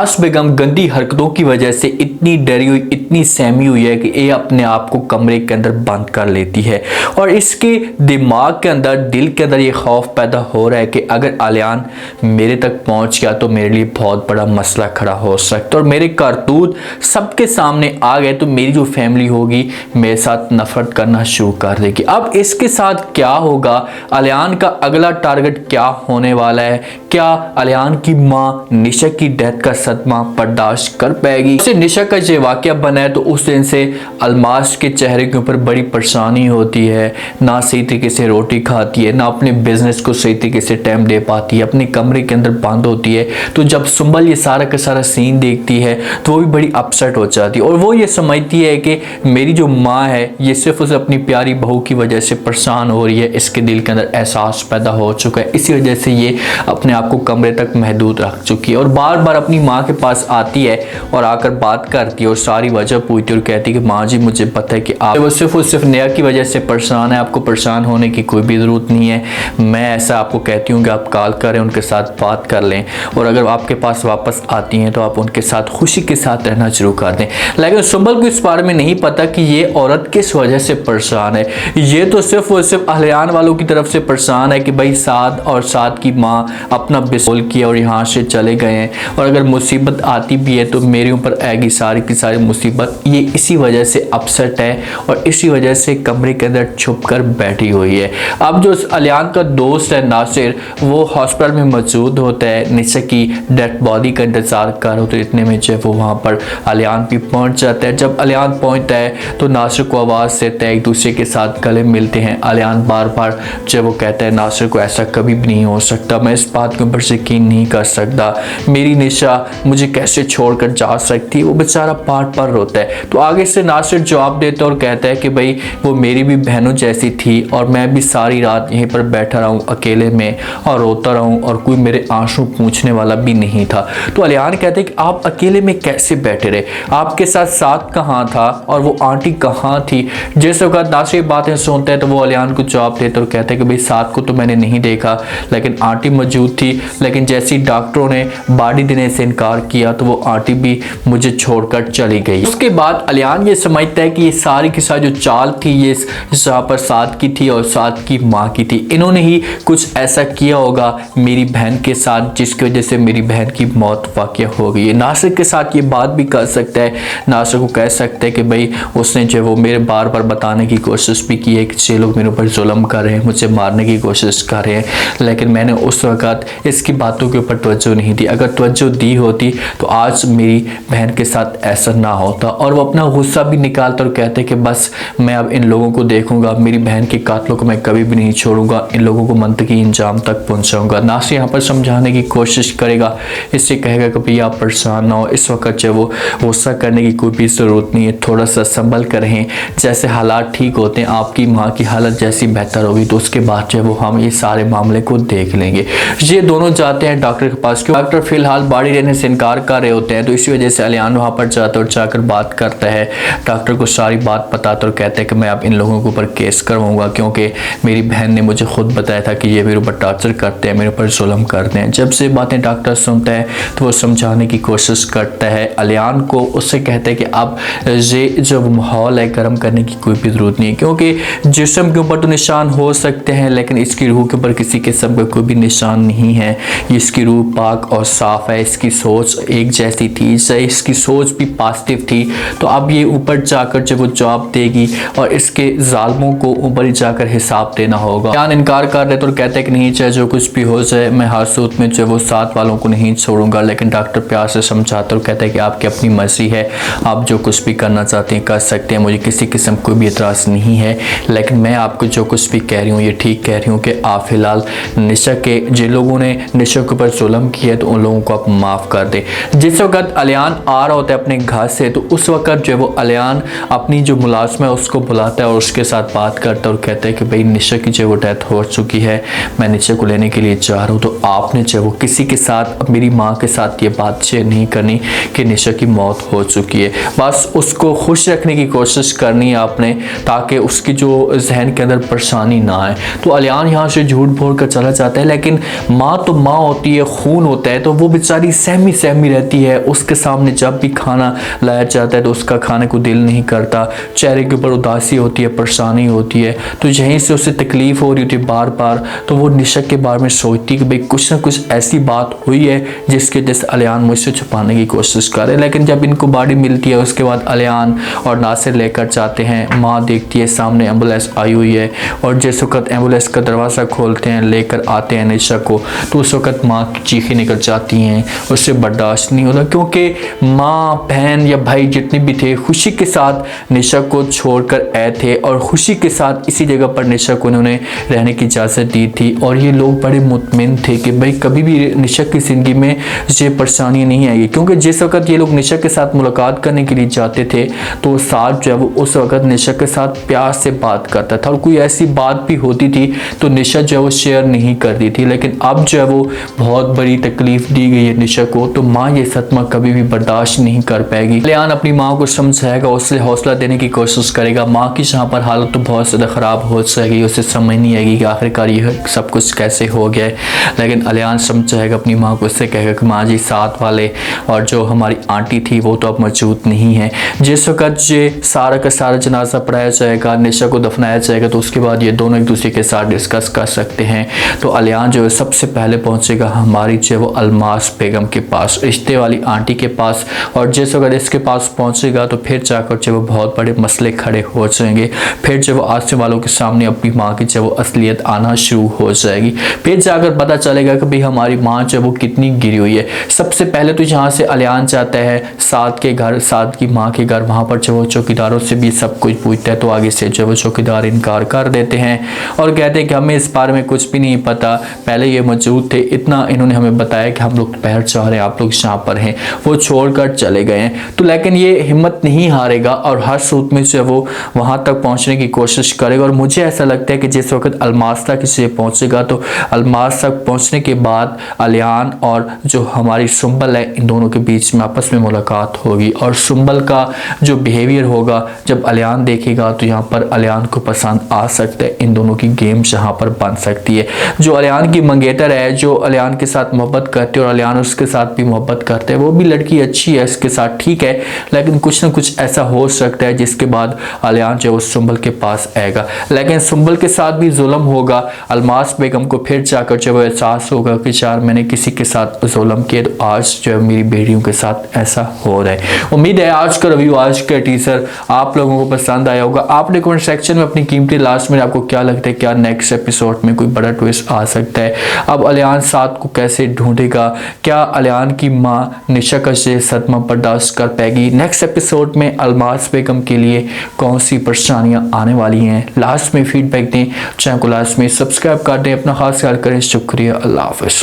अस बेगम गंदी हरकतों की वजह से इतनी डरी हुई, इतनी सहमी हुई है कि ये अपने आप को कमरे के अंदर बंद कर लेती है और इसके दिमाग के अंदर, दिल के अंदर ये खौफ पैदा हो रहा है कि अगर आलियान मेरे तक पहुंच गया तो मेरे लिए बहुत बड़ा मसला खड़ा हो सकता है और मेरे करतूत सबके सामने आ गए तो मेरी जो फैमिली होगी मेरे साथ नफरत करना शुरू कर देगी। अब इसके साथ क्या होगा, आलियान का अगला टारगेट क्या होने वाला है, क्या आलियान की माँ निशा की डेथ का सदमा बर्दाश्त कर पाएगी। उसे निशा का जो वाकया बना है तो उस दिन से अलमास के चेहरे के ऊपर बड़ी परेशानी होती है, ना सही तरीके से रोटी खाती है, ना अपने बिजनेस को सही तरीके से टाइम दे पाती है, अपने कमरे के अंदर बंद होती है। तो जब सुंबल ये सारा का सारा सीन देखती है तो वो भी बड़ी अपसेट हो जाती है और वो ये समझती है कि मेरी जो माँ है ये सिर्फ उसे अपनी प्यारी बहू की वजह से परेशान हो रही है, इसके दिल के अंदर एहसास पैदा हो चुका है, इसी वजह से ये अपने आप को कमरे तक महदूद रख चुकी है और बार बार अपनी माँ के पास आती है और आकर बात करती है और सारी वजह पूछती है और कहती है कि माँ जी मुझे पता है कि आप वो सिर्फ नेहा की वजह से परेशान है, आपको परेशान होने की कोई भी ज़रूरत नहीं है। मैं ऐसा आपको कहती हूँ कि आप कॉल करें, उनके साथ बात कर लें और अगर आपके पास वापस आती हैं तो आप उनके साथ खुशी के साथ रहना शुरू कर दें। लेकिन सुंबल को इस बारे में नहीं पता कि ये औरत किस वजह से परेशान है। ये तो सिर्फ आलियान वालों की तरफ से परेशान है कि भाई साद और साद की माँ अपना बिस्कुल किया और यहाँ से चले गए हैं और अगर मुसीबत आती भी है तो मेरे ऊपर आएगी सारी की सारी मुसीबत। ये इसी वजह से अपसेट है और इसी वजह से कमरे के अंदर छुप कर बैठी हुई है। अब जो आलियान का दोस्त है नासिर वो हॉस्पिटल में मौजूद होता है, निशा की डेड बॉडी का इंतजार कर रहा होता है। इतने में जब वो वहाँ पर आलियान भी पहुँच जाता है। जब आलियान पहुँचता है तो नासिर को आवाज़ देता है, एक दूसरे के साथ गले मिलते हैं। आलियान बार बार जब वो कहता है नासिर को ऐसा कभी भी नहीं हो सकता, मैं इस बात के ऊपर यकीन नहीं कर सकता, मेरी निशा मुझे कैसे छोड़कर जा सकती, वो बेचारा पार्ट पर रोता है। तो आगे से नासिर जवाब देता है और कहता है कि भाई वो मेरी भी बहनों जैसी थी और मैं भी सारी रात यहीं पर बैठा रहूं अकेले में और रोता रहूं और कोई मेरे आंसू पूछने वाला भी नहीं था। तो आलियान कहते हैं कि आप अकेले में कैसे बैठे रहे, आपके साथ साथ कहाँ था और वो आंटी कहाँ थी। जिस वक्त नासिर बातें सुनता है तो वो आलियान को जवाब देता है और कहता है कि भाई साथ को तो मैंने नहीं देखा लेकिन आंटी मौजूद थी, लेकिन जैसी डॉक्टरों ने बॉडी देने से इनकार किया तो वो आंटी भी मुझे छोड़कर चली गई। उसके बाद आलियान ये समझता है कि ये सारी की सारी जो चाल थी ये जहाँ पर साथ की थी और साथ की माँ की थी, इन्होंने ही कुछ ऐसा किया होगा मेरी बहन के साथ जिसकी वजह से मेरी बहन की मौत वाक़या हो गई है। नासिर के साथ ये बात भी कर सकता है, नासिर को कह सकता है कि भाई उसने जो वो मेरे बार बार बताने की कोशिश भी की है कि ये लोग मेरे ऊपर जुल्म कर रहे हैं, मुझे मारने की कोशिश कर रहे हैं, लेकिन मैंने उस वक्त इसकी बातों के ऊपर तवज्जो नहीं दी। अगर तवज्जो दी होती तो आज मेरी बहन के साथ ऐसा ना होता। और वो अपना गुस्सा भी निकालता और कहते कि बस मैं अब इन लोगों को देखूंगा, मेरी बहन के कातलों को मैं कभी भी नहीं छोड़ूंगा, इन लोगों को मंतकी इंजाम तक पहुंचाऊंगा। नासिर यहाँ पर समझाने की कोशिश करेगा, इससे कहेगा कि भैया आप परेशान ना हो, इस वक्त जो वो गुस्सा करने की कोई भी ज़रूरत नहीं है, थोड़ा सा संभल कर रहें, जैसे हालात ठीक होते हैं आपकी माँ की हालत जैसी बेहतर होगी तो उसके बाद जो वो हम ये सारे मामले को देख लेंगे। ये दोनों जाते हैं डॉक्टर के पास, क्यों डॉक्टर फिलहाल बॉडी देने से इनकार कर रहे होते हैं तो इसी वजह से आलियान वहाँ पर जाता है और जाकर बात करता है, डॉक्टर को सारी बात बताता और कहता है कि मैं अब इन लोगों के ऊपर केस करवाऊंगा क्योंकि मेरी बहन ने मुझे खुद बताया था कि ये मेरे ऊपर टॉर्चर करते हैं, मेरे ऊपर जुल्म करते हैं। जब से बातें डॉक्टर सुनता है तो वो समझाने की कोशिश करता है आलियान को, उससे कहता है कि अब ये जो माहौल है गर्म करने की कोई भी ज़रूरत नहीं है क्योंकि जिस्म के ऊपर तो निशान हो सकते हैं लेकिन इसकी रूह के ऊपर किसी किस्म का कोई भी निशान नहीं है। इसकी रूह पाक और साफ़ है, इसकी सोच एक जैसी थी, इसकी सोच भी पॉजिटिव थी। तो अब ये ऊपर जाकर जब वो जवाब देगी और इसके जालिमों को ऊपर जाकर हिसाब देना होगा। जान इनकार कर रहे तो कहते हैं कि नहीं चाहे जो कुछ भी हो जाए मैं हर सूरत में जो वो साथ वालों को नहीं छोड़ूंगा, लेकिन डॉक्टर प्यार से समझाते और कहते हैं कि आपकी अपनी मर्जी है, आप जो कुछ भी करना चाहते हैं कर सकते हैं, मुझे किसी किस्म कोई भी एतराज़ नहीं है, लेकिन मैं आपको जो कुछ भी कह रही हूँ ये ठीक कह रही हूँ कि आप फिलहाल निशा के जिन लोगों ने निशा के ऊपर जुल्म किया तो उन लोगों को आप माफ़ कर दें। जिस वक्त आलियान आ रहा होता है अपने घर से तो उस वक्त जो वो आलियान अपनी जो मुलाजमा है उसको बुलाता है और उसके साथ बात करता है और कहता है कि भाई निशा की जो वो डेथ हो चुकी है, मैं निशा को लेने के लिए जा रहा हूँ, तो आपने जो वो किसी के साथ मेरी माँ के साथ ये बात शेयर नहीं करनी कि निशा की मौत हो चुकी है, बस उसको खुश रखने की कोशिश करनी है आपने ताकि उसकी जो जहन के अंदर परेशानी ना आए। तो आलियान यहाँ से झूठ बोल कर चला जाता है, लेकिन माँ तो माँ होती है, खून होता है, तो वो बेचारी सहमी इतनी सहमी रहती है, उसके सामने जब भी खाना लाया जाता है तो उसका खाने को दिल नहीं करता, चेहरे के ऊपर उदासी होती है, परेशानी होती है। तो यहीं से उसे तकलीफ़ हो रही होती है बार बार। तो वो निशा के बारे में सोचती कि भाई कुछ ना कुछ ऐसी बात हुई है जिसके वजह से अलियान मुझसे छुपाने की कोशिश कर रहे हैं। लेकिन जब इनको बॉडी मिलती है उसके बाद अलियान और नासिर लेकर जाते हैं। माँ देखती है सामने एम्बुलेंस आई हुई है और जिस वक्त एम्बुलेंस का दरवाज़ा खोलते हैं, लेकर आते हैं निशा को, तो उस वक्त माँ की चीखें निकल जाती हैं। उससे बर्दाश्त नहीं होता क्योंकि माँ, बहन या भाई जितने भी थे खुशी के साथ निशा को छोड़कर आए थे और खुशी के साथ इसी जगह पर निशा को उन्होंने रहने की इजाज़त दी थी। और ये लोग बड़े मुतमिन थे कि भाई कभी भी निशा की ज़िंदगी में ये परेशानी नहीं आएगी, क्योंकि जिस वक्त ये लोग निशा के साथ मुलाकात करने के लिए जाते थे तो साथ जो है वो उस वक्त निशा के साथ प्यार से बात करता था और कोई ऐसी बात भी होती थी तो निशा जो है वो शेयर नहीं करती थी। लेकिन अब जो है वो बहुत बड़ी तकलीफ दी गई है निशा को, तो माँ ये सदमा कभी भी बर्दाश्त नहीं कर पाएगी। अलियान अपनी माँ को समझाएगा, उससे हौसला देने की कोशिश करेगा। माँ की जहाँ पर हालत तो बहुत ज़्यादा ख़राब हो जाएगी, उसे समझ नहीं आएगी कि आखिरकार ये सब कुछ कैसे हो गया है। लेकिन अलियान समझाएगा अपनी माँ को, उससे कहेगा कि माँ जी साथ वाले और जो हमारी आंटी थी वो तो अब मौजूद नहीं है। जिस वक्त ये सारा का सारा जनाजा पढ़ाया जाएगा, निशा को दफनाया जाएगा, तो उसके बाद ये दोनों एक दूसरे के साथ डिस्कस कर सकते हैं। तो अलियान जो है सबसे पहले पहुंचेगा हमारी जो है वो अलमास बेगम के पास, रिश्ते वाली आंटी के पास। और जिस वक्त इसके पास पहुंचेगा तो फिर जाकर जो वो बहुत बड़े मसले खड़े हो जाएंगे। फिर जो वो आसपास वालों के सामने अपनी माँ की जो वो असलियत आना शुरू हो जाएगी। फिर जाकर पता चलेगा कि भाई हमारी माँ जो वो कितनी गिरी हुई है। सबसे पहले तो यहाँ से अलियान जाता है साद के घर, साद की माँ के घर। वहाँ पर जो वो चौकीदारों से भी सब कुछ पूछता है तो आगे से जो वो चौकीदार इनकार कर देते हैं और कहते हैं कि हमें इस बारे में कुछ भी नहीं पता, पहले ये मौजूद थे, इतना इन्होंने हमें बताया कि हम लोग दोपहर चाह रहे हैं, आप लोग यहाँ पर हैं। वो छोड़कर चले गए हैं। तो लेकिन ये हिम्मत नहीं हारेगा और हर सूरत में जो वो वहाँ तक पहुँचने की कोशिश करेगा। और मुझे ऐसा लगता है कि जिस वक्त अलमास तक इसे पहुँचेगा तो अलमास तक पहुँचने के बाद अलियान और जो हमारी सुंबल है इन दोनों के बीच में आपस में मुलाकात होगी। और सुंबल का जो बिहेवियर होगा जब अलियान देखेगा तो यहाँ पर अलियान को पसंद आ सकता है, इन दोनों की गेम यहाँ पर बन सकती है। जो अलियान की मंगेतर है, जो अलियान के साथ मोहब्बत करती है और अलियान उसके साथ भी मोहब्बत करते हैं, वो भी लड़की अच्छी है, इसके साथ ठीक है, लेकिन कुछ ना कुछ ऐसा हो सकता है जिसके बाद अलियान जो है सुंबल के पास आएगा। लेकिन सुंबल के साथ भी जुल्म होगा। अलमास बेगम को फिर जाकर जब एहसास होगा कि यार मैंने किसी के साथ जुल्म किया, तो आज जो है मेरी बेटियों के साथ ऐसा हो रहा है। उम्मीद है आज का रिव्यू, आज का टीजर आप लोगों को पसंद आया होगा। आपने कमेंट सेक्शन में अपनी कीमती लास्ट में आपको क्या लगता है, क्या नेक्स्ट एपिसोड में कोई बड़ा ट्विस्ट आ सकता है? अब अलियान साद को कैसे ढूंढेगा? क्या अलियान की माँ निशा का सदमा बर्दाश्त कर पाएगी? नेक्स्ट एपिसोड में अलमास बेगम के लिए कौन सी परेशानियां आने वाली हैं? लास्ट में फीडबैक दें, चैनल को लास्ट में सब्सक्राइब कर दें। अपना खास ख्याल करें। शुक्रिया। अल्लाह हाफ़िज़।